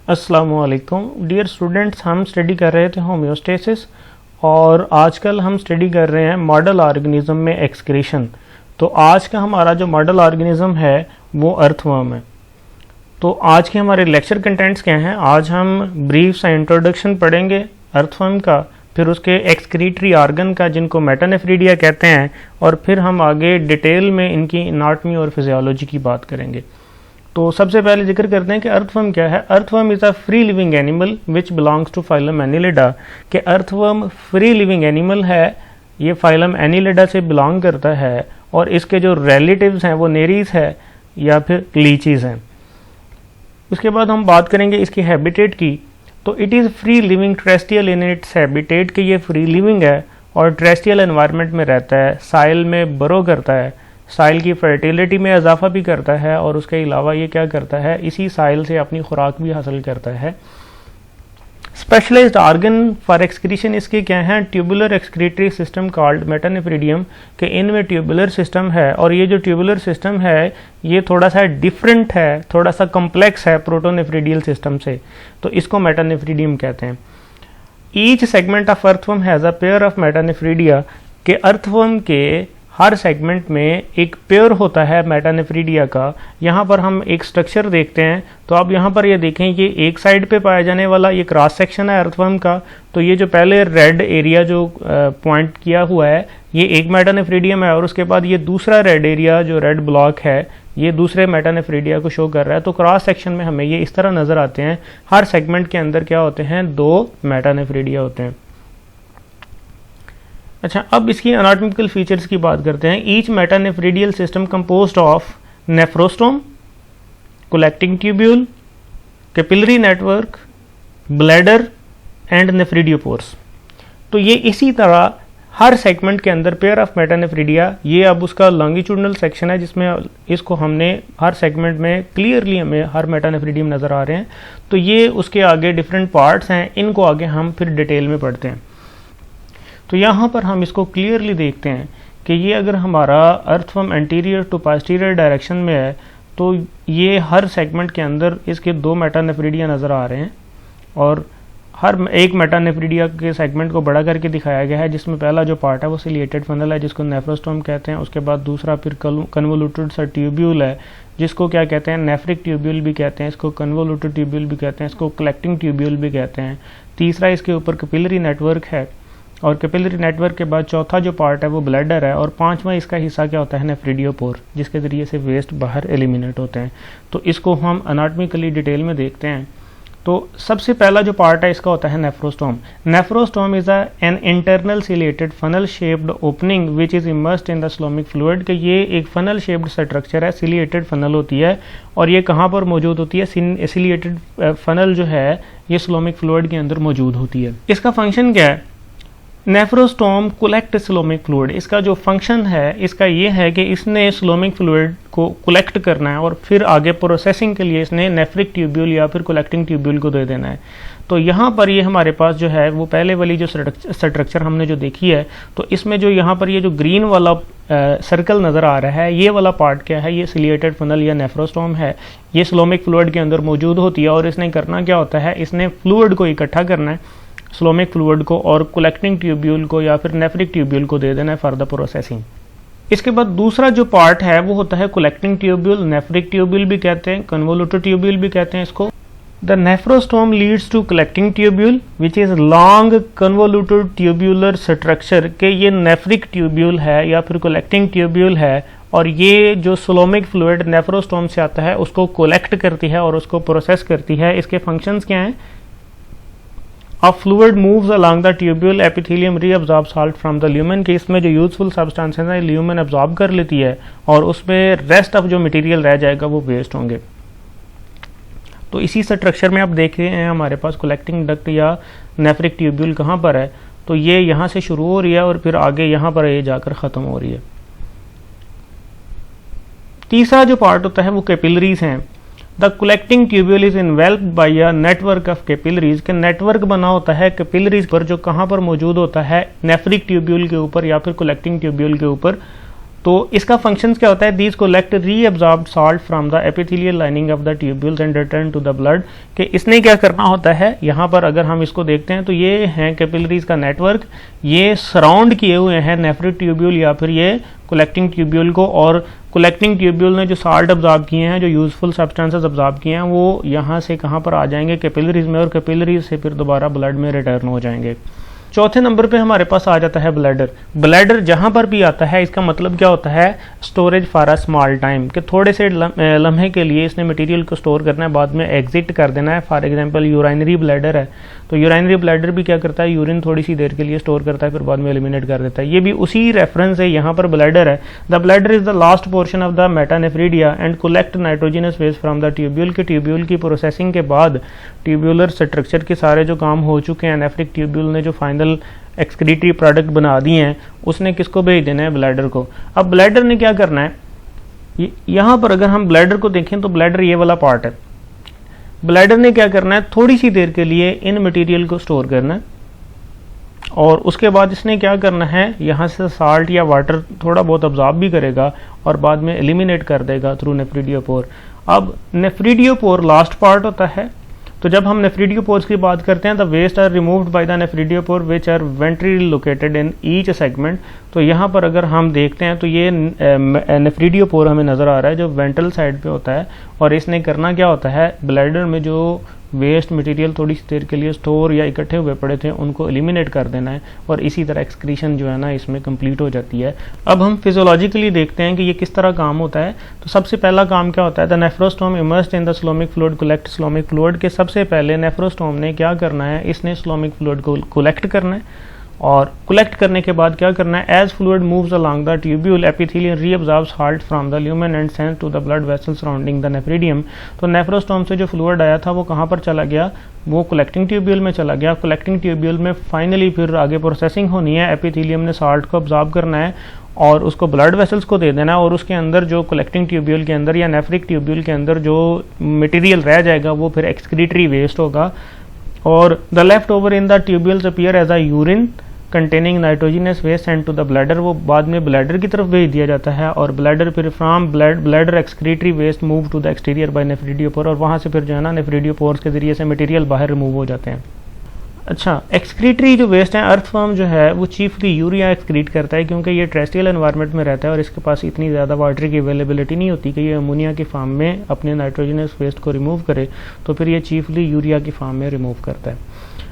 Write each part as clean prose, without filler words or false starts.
अस्सलामुअलैकुम dear students, हम study कर रहे थे होम्योस्टेसिस और आजकल हम स्टडी कर रहे हैं मॉडल ऑर्गेनिज्म में एक्सक्रीशन। तो आज का हमारा जो मॉडल ऑर्गेनिज्म है वो अर्थवर्म है। तो आज के हमारे लेक्चर कंटेंट्स क्या हैं? आज हम ब्रीफ सा इंट्रोडक्शन पढ़ेंगे अर्थवर्म का, फिर उसके एक्सक्रीटरी ऑर्गन का जिनको मेटानेफ्रीडिया कहते हैं, और फिर हम आगे डिटेल में इनकी एनाटॉमी और फिजियोलॉजी की बात करेंगे। तो सबसे पहले जिक्र करते हैं कि अर्थवर्म क्या है। Earthworm is a free living animal which belongs to phylum annelida. कि अर्थवर्म फ्री लिविंग एनिमल है, ये फाइलम एनिलिडा से बिलोंग करता है, और इसके जो रिलेटिव्स हैं वो नेरीज है या फिर लीचीज हैं। उसके बाद हम बात करेंगे इसकी हैबिटेट की। तो it is free living terrestrial in its habitat, कि ये फ्री लिविंग है और टेरेस्ट्रियल एनवायरनमेंट में रहता है, साइल में बरो करता है, साइल की फर्टिलिटी में इजाफा भी करता है, और उसके अलावा ये क्या करता है, इसी साइल से अपनी खुराक भी हासिल करता है। स्पेशलाइज्ड ऑर्गन फॉर एक्सक्रीशन इसके क्या हैं? ट्यूबुलर एक्सक्रीटरी सिस्टम कॉल्ड मेटानेफ्रीडियम, कि इनमें ट्यूबुलर सिस्टम है, और ये जो ट्यूबुलर सिस्टम है ये थोड़ा सा डिफरेंट है, थोड़ा सा कम्प्लेक्स है प्रोटोनेफ्रीडियल सिस्टम से, तो इसको मेटानेफ्रीडियम कहते हैं। Each segment of earthworm has a pair of metanephridia, के अर्थवर्म के हर सेगमेंट में एक पेयर होता है मेटानेफ्रीडिया का। यहाँ पर हम एक स्ट्रक्चर देखते हैं, तो आप यहाँ पर ये देखें, ये एक साइड पे पाया जाने वाला ये क्रॉस सेक्शन है अर्थवर्म का। तो ये जो पहले रेड एरिया जो पॉइंट किया हुआ है ये एक मेटानेफ्रीडियम है, और उसके बाद ये दूसरा रेड एरिया जो रेड ब्लॉक है ये दूसरे मेटानेफ्रीडिया को शो कर रहा है। तो क्रॉस सेक्शन में हमें ये इस तरह नजर आते हैं। हर सेगमेंट के अंदर क्या होते हैं? दो मेटानेफ्रीडिया होते हैं। अच्छा, अब इसकी एनाटॉमिकल फीचर्स की बात करते हैं। Each metanephridial system composed of nephrostome, collecting tubule, capillary network, bladder and nephridiopores. तो ये इसी तरह हर सेगमेंट के अंदर पेयर ऑफ मेटानेफ्रीडिया, ये अब उसका लॉन्गिट्यूडनल सेक्शन है जिसमें इसको हमने हर सेगमेंट में क्लियरली हमें हर मेटानेफ्रीडियम नज़र आ रहे हैं। तो ये उसके आगे डिफरेंट पार्ट्स हैं, इनको आगे हम फिर डिटेल में पढ़ते हैं। तो यहाँ पर हम इसको क्लियरली देखते हैं कि ये अगर हमारा earthworm anterior to posterior direction में है, तो ये हर सेगमेंट के अंदर इसके दो मेटानेफ्रीडिया नज़र आ रहे हैं, और हर एक मेटानेफ्रीडिया के सेगमेंट को बड़ा करके दिखाया गया है, जिसमें पहला जो पार्ट है वो सिलिएटेड फनल है जिसको नेफ्रोस्टोम कहते हैं। उसके बाद दूसरा फिर कन्वोल्यूटेड सा ट्यूब्यूल है जिसको क्या कहते हैं? नेफ्रिक ट्यूब्यूल भी कहते हैं, इसको कन्वोल्यूटेड ट्यूब्यूल भी कहते हैं, इसको कलेक्टिंग ट्यूब्यूल भी कहते हैं। तीसरा इसके ऊपर कैपिलरी नेटवर्क है, और कैपिलरी नेटवर्क के बाद चौथा जो पार्ट है वो ब्लैडर है, और पांचवा इसका हिस्सा क्या होता है? नेफ्रीडियोपोर, जिसके ज़रिए से वेस्ट बाहर एलिमिनेट होते हैं। तो इसको हम एनाटॉमिकली डिटेल में देखते हैं। तो सबसे पहला जो पार्ट है इसका होता है nephrostome. Nephrostome is an internal ciliated funnel shaped opening which is immersed in the coelomic fluid, कि ये एक फनल शेप्ड स्ट्रक्चर है, सिलिएटेड फनल होती है, और ये कहाँ पर मौजूद होती है? सिलिएटेड फनल जो है ये स्लोमिक फ्लूइड के अंदर मौजूद होती है। इसका फंक्शन क्या है? नेफ्रोस्टोम कलेक्ट स्लोमिक फ्लूइड, इसका जो फंक्शन है इसका ये है कि इसने स्लोमिक फ्लूइड को कलेक्ट करना है और फिर आगे प्रोसेसिंग के लिए इसने नेफ्रिक ट्यूब्यूल या फिर कलेक्टिंग ट्यूब्यूल को दे देना है। तो यहाँ पर ये हमारे पास जो है वो पहले वाली जो स्ट्रक्चर हमने जो देखी है, तो इसमें जो यहाँ पर ये जो ग्रीन वाला सर्कल नज़र आ रहा है, ये वाला पार्ट क्या है? ये सिलिएटेड फनल या नेफ्रोस्टोम है। ये स्लोमिक फ्लूइड के अंदर मौजूद होती है, और इसने करना क्या होता है? इसने फ्लूइड को इकट्ठा करना है, स्लोमिक फ्लूइड को, और कलेक्टिंग ट्यूब्यूल को या फिर नेफ्रिक ट्यूब्यूल को दे देना है फॉर द प्रोसेसिंग। इसके बाद दूसरा जो पार्ट है वो होता है कलेक्टिंग ट्यूब्यूल, नेफ्रिक ट्यूब्यूल भी कहते हैं, कन्वोल्यूटेड ट्यूब्यूल भी कहते हैं इसको। The nephrostome leads to collecting tubule which is long convoluted tubular structure, के ये नेफ्रिक ट्यूब्यूल है या फिर कलेक्टिंग ट्यूब्यूल है, और ये जो स्लोमिक फ्लूइड नेफ्रोस्टोम से आता है उसको कलेक्ट करती है और उसको प्रोसेस करती है। इसके फंक्शंस क्या हैं? A fluid moves along the tubule epithelium reabsorbs salt from the lumen, कि इसमें जो यूजफुल सब्सटेंसेस हैं ल्यूमेन एब्जॉर्ब कर लेती है, और उसमें रेस्ट ऑफ जो मटेरियल रह जाएगा वो वेस्ट होंगे। तो इसी स्ट्रक्चर में आप देख रहे हैं हमारे पास कलेक्टिंग डक्ट या नेफ्रिक ट्यूब्यूल कहाँ पर है? तो ये यहाँ से शुरू हो रही है और फिर आगे यहाँ पर ये जाकर ख़त्म हो रही है। तीसरा जो पार्ट होता है वो कैपिलरीज हैं। The collecting tubule is involved by a network of capillaries, के नेटवर्क बना होता है कैपिलरीज पर, जो कहाँ पर मौजूद होता है? नेफ्रिक ट्यूब्यूल के ऊपर या फिर कलेक्टिंग ट्यूब्यूल के ऊपर। तो इसका फंक्शन क्या होता है, these collect reabsorbed salt from the epithelial lining of the tubules and return to the blood. कि इसने क्या करना होता है, यहाँ पर अगर हम इसको देखते हैं तो ये हैं कैपिलरीज का नेटवर्क, ये सराउंड किए हुए हैं नेफ्रिक ट्यूब्यूल या फिर ये कलेक्टिंग ट्यूब्यूल को, और कलेक्टिंग ट्यूब्यूल ने जो साल्ट अब्जॉर्ब किए हैं, जो यूजफुल सब्सटेंसेस अब्जॉर्ब किए हैं, वो यहाँ से कहाँ पर आ जाएंगे, कैपिलरीज में, और कैपिलरीज से फिर दोबारा ब्लड में रिटर्न हो जाएंगे। चौथे नंबर पे हमारे पास आ जाता है ब्लैडर। ब्लैडर जहां पर भी आता है इसका मतलब क्या होता है, storage for a small time, कि थोड़े से लम्हे के लिए इसने मटेरियल को स्टोर करना है, बाद में एग्जिट कर देना है। फॉर एग्जांपल यूराइनरी ब्लैडर है, तो यूराइनरी ब्लैडर भी क्या करता है, यूरिन थोड़ी सी देर के लिए स्टोर करता है, फिर बाद में एलिमिनेट कर देता है। ये भी उसी रेफरेंस है, यहाँ पर ब्लैडर है। The bladder is the last portion of the metanephridia and collect nitrogenous waste from the tubule, के ट्यूब्यूल की प्रोसेसिंग के बाद ट्यूब्यूलर स्ट्रक्चर के सारे जो काम हो चुके हैं, नेफ्रिक ट्यूब्यूल ने जो फाइनल एक्सक्रीटरी प्रोडक्ट बना दिए हैं, उसने किसको भेज देना है, ब्लैडर को। अब ब्लैडर ने क्या करना है, यहाँ पर अगर हम ब्लैडर को देखें तो ब्लैडर ये वाला पार्ट है। ब्लैडर ने क्या करना है, थोड़ी सी देर के लिए इन मटेरियल को स्टोर करना है, और उसके बाद इसने क्या करना है, यहाँ से साल्ट या वाटर थोड़ा बहुत अब्जॉर्ब भी करेगा और बाद में एलिमिनेट कर देगा थ्रू नेफ्रिडियोपोर। अब नेफ्रिडियोपोर लास्ट पार्ट होता है, तो जब हम नेफ्रिडियोपोर्स की बात करते हैं, the waste are removed by the nephridiopore which are ventrally located in each segment. तो यहाँ पर अगर हम देखते हैं तो ये नेफ्रिडियोपोर हमें नज़र आ रहा है जो वेंट्रल साइड पे होता है, और इसने करना क्या होता है, ब्लैडर में जो वेस्ट मटेरियल थोड़ी सी देर के लिए स्टोर या इकट्ठे हुए पड़े थे उनको एलिमिनेट कर देना है, और इसी तरह एक्सक्रीशन जो है ना इसमें कंप्लीट हो जाती है। अब हम फिजियोलॉजिकली देखते हैं कि ये किस तरह काम होता है। तो सबसे पहला काम क्या होता है, the nephrostome immersed in the coelomic fluid collect coelomic fluid, के सबसे पहले नेफ्रोस्टोम ने क्या करना है, इसने स्लोमिक फ्लूइड को कलेक्ट करना है, और कलेक्ट करने के बाद क्या करना है, as fluid moves along the tubule epithelium reabsorbs salt from the lumen and sends to the blood vessel surrounding the nephridium. तो नेफ्रोस्टोम से जो फ्लूइड आया था वो कहाँ पर चला गया, वो कलेक्टिंग ट्यूब्यूल में चला गया। कलेक्टिंग ट्यूब्यूल में फाइनली फिर आगे प्रोसेसिंग होनी है, एपिथेलियम ने साल्ट को अब्जॉर्ब करना है और उसको ब्लड वेसल्स को दे देना है, और उसके अंदर जो कलेक्टिंग ट्यूब्यूल के अंदर या नेफ्रिक ट्यूब्यूल के अंदर जो मटेरियल रह जाएगा वो फिर एक्सक्रीटरी वेस्ट होगा, और the left over in the tubules appear as a urine containing nitrogenous waste send to the bladder, वो बाद में ब्लैडर की तरफ भेज दिया जाता है, और ब्लैडर फिर from bladder excretory waste move to the exterior by nephridiopore, और वहाँ से फिर जो है ना नेफ्रिडियोपोर्स के जरिए से मटेरियल बाहर रिमूव हो जाते हैं। अच्छा, एक्सक्रीटरी जो वेस्ट है, अर्थवर्म जो है वो चीफली यूरिया एक्सक्रीट करता है, क्योंकि ये टेरेस्ट्रियल एनवायरनमेंट में रहता है और इसके पास इतनी ज़्यादा वाटर की अवेलेबिलिटी नहीं होती कि ये अमोनिया की फॉर्म में अपने नाइट्रोजनस वेस्ट को रिमूव करे, तो फिर ये चीफली यूरिया की फॉर्म में रिमूव करता है।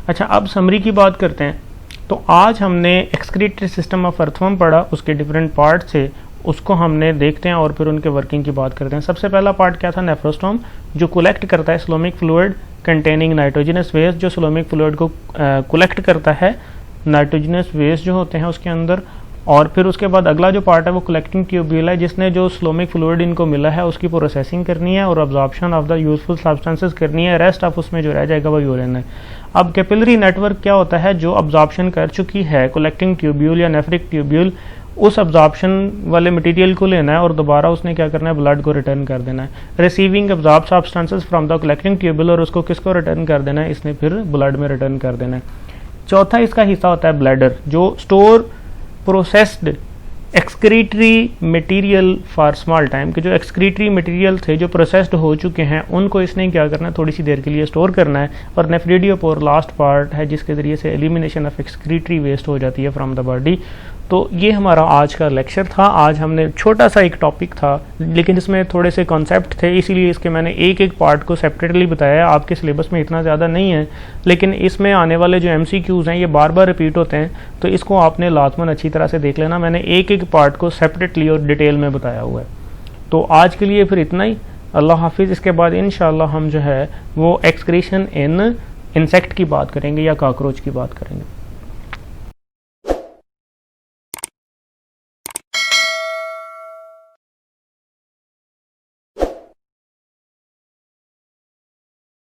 अच्छा, अब समरी की बात करते हैं। तो आज हमने एक्सक्रीटरी सिस्टम ऑफ अर्थवर्म पढ़ा, उसके डिफरेंट पार्ट थे, उसको हमने देखते हैं और फिर उनके वर्किंग की बात करते हैं। सबसे पहला पार्ट क्या था, नेफ्रोस्टोम, जो कलेक्ट करता है स्लोमिक फ्लूइड कंटेनिंग नाइट्रोजनस वेस्ट, जो स्लोमिक फ्लूइड को कलेक्ट करता है नाइट्रोजनस वेस्ट जो होते हैं उसके अंदर। और फिर उसके बाद अगला जो पार्ट है वो कलेक्टिंग ट्यूब्यूल है, जिसने जो स्लोमिक फ्लूइड इनको मिला है उसकी प्रोसेसिंग करनी है और absorption of the useful substances करनी है, रेस्ट ऑफ उसमें जो रह जाएगा वो यूरिन है। अब कैपिलरी नेटवर्क क्या होता है, जो अब्जॉर्प्शन कर चुकी है कलेक्टिंग ट्यूब्यूल या नेफ्रिक ट्यूब्यूल, उस अब्जॉर्प्शन वाले मटेरियल को लेना है और दोबारा उसने क्या करना है, ब्लड को रिटर्न कर देना है। Receiving absorb substances from the collecting tubule, और उसको किसको रिटर्न कर देना है, इसने फिर ब्लड में रिटर्न कर देना है। चौथा इसका हिस्सा होता है ब्लैडर, जो store processed excretory material for small time, के जो एक्सक्रीटरी मटेरियल थे जो प्रोसेस्ड हो चुके हैं उनको इसने क्या करना है, थोड़ी सी देर के लिए स्टोर करना है। और नेफ्रिडियोपोर लास्ट पार्ट है जिसके जरिए से एलिमिनेशन ऑफ एक्सक्रीटरी वेस्ट हो जाती है फ्रॉम द बॉडी। तो ये हमारा आज का लेक्चर था। आज हमने छोटा सा एक टॉपिक था लेकिन इसमें थोड़े से कॉन्सेप्ट थे, इसीलिए इसके मैंने एक एक पार्ट को सेपरेटली बताया। आपके सिलेबस में इतना ज़्यादा नहीं है, लेकिन इसमें आने वाले जो MCQs हैं ये बार बार रिपीट होते हैं, तो इसको आपने लाजमन अच्छी तरह से देख लेना। मैंने एक एक पार्ट को सेपरेटली और डिटेल में बताया हुआ है। तो आज के लिए फिर इतना ही, अल्लाह हाफिज़। इसके बाद इंशाअल्लाह हम जो है वो एक्सक्रीशन इन इंसेक्ट की बात करेंगे या कॉकरोच की बात करेंगे।